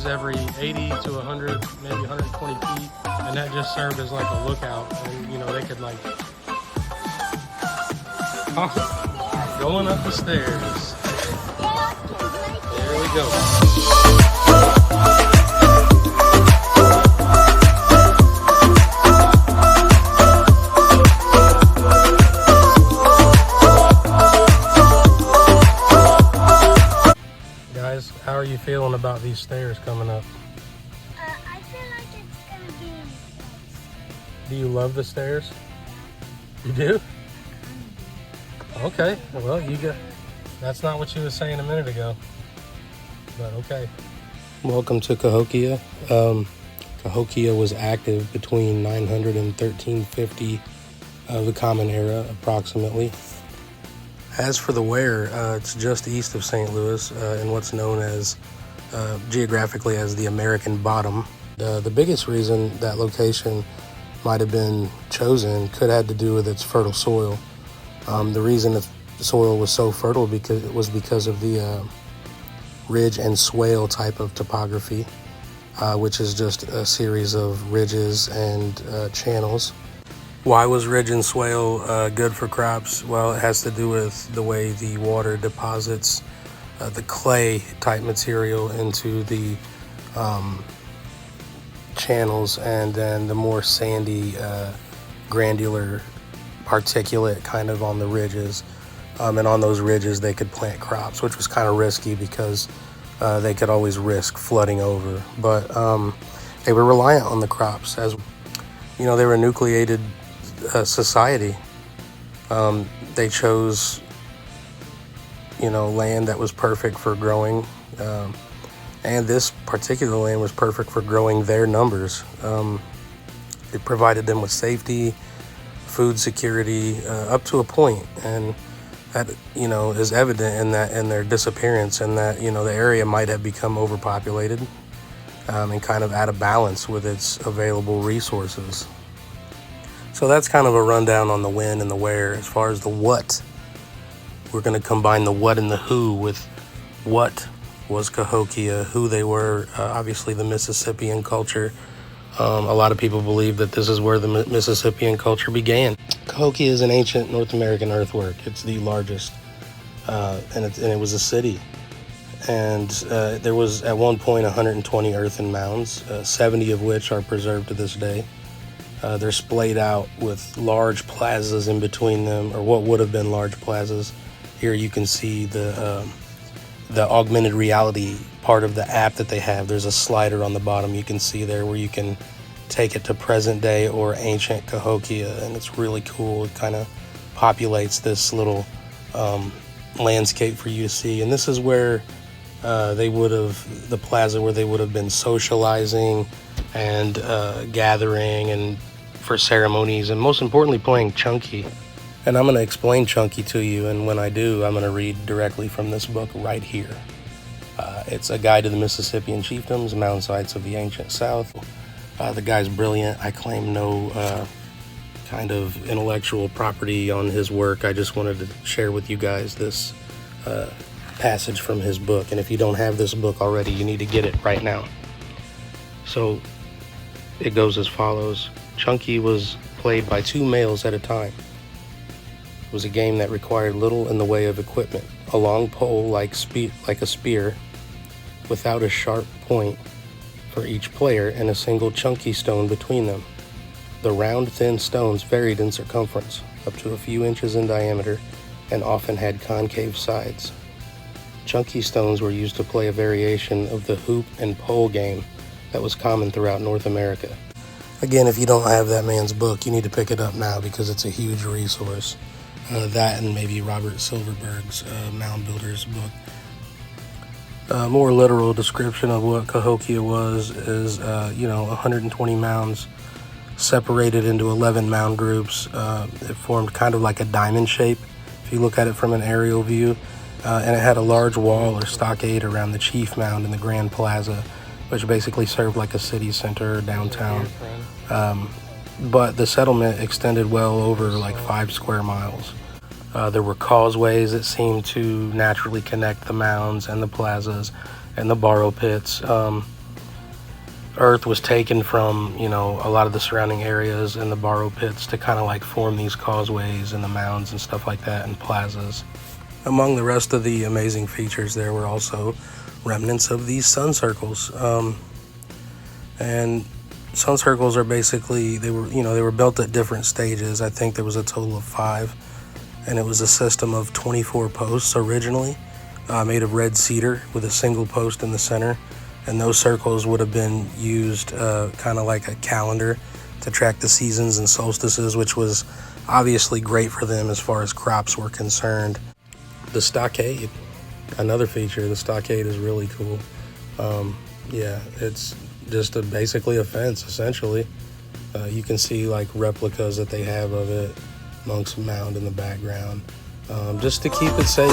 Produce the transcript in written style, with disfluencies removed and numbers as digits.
Every 80 to 100, maybe 120 feet, and that just served as like a lookout, and you know, they could like going up the stairs. There we go. Guys, how are you feeling about these stairs coming up? I feel like it's gonna be nice. Do you love the stairs? You do? Okay, well, that's not what you were saying a minute ago, but okay. Welcome to Cahokia. Cahokia was active between 900 and 1350 of the Common Era, approximately. As for the where, it's just east of St. Louis in what's known as, geographically as the American Bottom. The biggest reason that location might have been chosen could have to do with its fertile soil. The reason the soil was so fertile was because of the ridge and swale type of topography, which is just a series of ridges and channels. Why was ridge and swale good for crops? Well, it has to do with the way the water deposits the clay type material into the channels, and then the more sandy, granular particulate kind of on the ridges. And on those ridges they could plant crops, which was kind of risky because they could always risk flooding over. But they were reliant on the crops. As you know, they were a nucleated society. They chose, land that was perfect for growing, and this particular land was perfect for growing their numbers. It provided them with safety, food security, up to a point, and that is evident in their disappearance, and that the area might have become overpopulated and kind of out of balance with its available resources. So that's kind of a rundown on the when and the where. As far as the what, we're going to combine the what and the who with what was Cahokia, who they were, obviously the Mississippian culture. A lot of people believe that this is where the Mississippian culture began. Cahokia is an ancient North American earthwork. It's the largest, and it was a city. And there was at one point 120 earthen mounds, 70 of which are preserved to this day. They're splayed out with large plazas in between them, or what would have been large plazas. Here you can see the augmented reality part of the app that they have. There's a slider on the bottom you can see there where you can take it to present day or ancient Cahokia, and it's really cool. It kind of populates this little landscape for you to see. And this is where the plaza where they would have been socializing and gathering and for ceremonies, and most importantly playing Chunky. And I'm going to explain Chunky to you, and when I do, I'm going to read directly from this book right here. It's a guide to the Mississippian chiefdoms, mountain sites of the ancient South. The guy's brilliant. I claim no kind of intellectual property on his work. I just wanted to share with you guys this passage from his book. And if you don't have this book already, you need to get it right now. So it goes as follows. Chunky was played by two males at a time. It was a game that required little in the way of equipment. A long pole like a spear without a sharp point for each player and a single chunky stone between them. The round, thin stones varied in circumference, up to a few inches in diameter, and often had concave sides. Chunky stones were used to play a variation of the hoop and pole game that was common throughout North America. Again, if you don't have that man's book, you need to pick it up now because it's a huge resource. That and maybe Robert Silverberg's Mound Builders book. A more literal description of what Cahokia was is, 120 mounds separated into 11 mound groups. It formed kind of like a diamond shape if you look at it from an aerial view. And it had a large wall or stockade around the chief mound in the Grand Plaza, which basically served like a city center or downtown. But the settlement extended well over like 5 square miles. There were causeways that seemed to naturally connect the mounds and the plazas and the borrow pits. Earth was taken from, a lot of the surrounding areas and the borrow pits to kind of like form these causeways and the mounds and stuff like that and plazas. Among the rest of the amazing features, there were also remnants of these sun circles. And sun circles are basically, they were built at different stages. I think there was a total of 5. And it was a system of 24 posts originally, made of red cedar with a single post in the center. And those circles would have been used kind of like a calendar to track the seasons and solstices, which was obviously great for them as far as crops were concerned. The stockade, another feature, the stockade is really cool. It's just basically a fence, essentially. You can see like replicas that they have of it. Monk's Mound in the background, just to keep it safe.